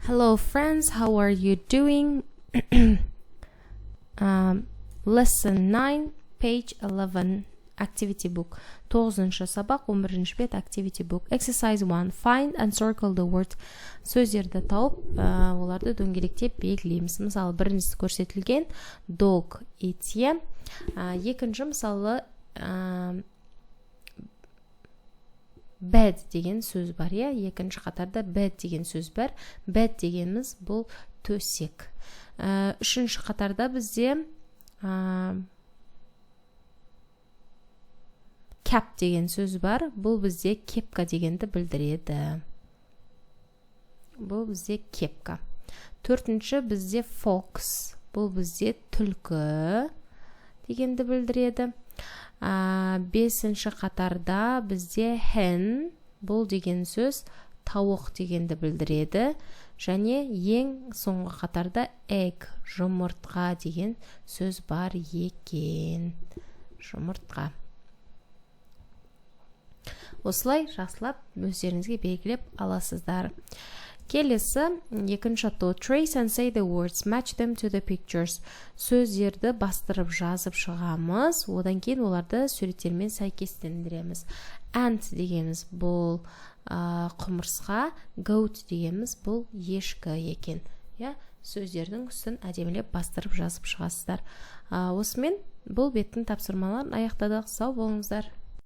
Hello friends, how are you doing? Lesson 9, page 11, activity book. 9-шы сабақ, 11-шы бет, activity book. Exercise 1, find and circle the word. Сөздерді тауып, оларды дөңгелектеп белгілейміз. Мысалы, біріншісі көрсетілген dog, итте. Екінші мысалы bed деген сөз бар, екінші қатарда bed деген сөз бар. Bed дегеніміз бұл төсек. Үшінші қатарда бізде cap деген сөз бар. Бұл бізде кепка дегенді білдіреді. Бұл бізде кепка. Төртінші бізде fox. Бұл бізде түлкі дегенді білдіреді. Бесінші қатарда бізде hen, бұл деген сөз тауық дегенді білдіреді. Және ең соңғы қатарда egg, жұмыртқа деген сөз бар екен. Жұмыртқа. Осылай жақсылап өздеріңізге белгілеп аласыздар. Келесі, екінші то, trace and say the words, match them to the pictures. Сөздерді бастырып жазып шығамыз, одан кейін оларды суреттермен сәйкестендіреміз. Ant дегеніміз бұл құмырсқа, goat дегеніміз бұл ешкі екен. Сөздердің үстін әдемілеп бастырып жазып шығасыздар. Осымен бұл беттің тапсырмаларын аяқтадық. Сау болыңыздар.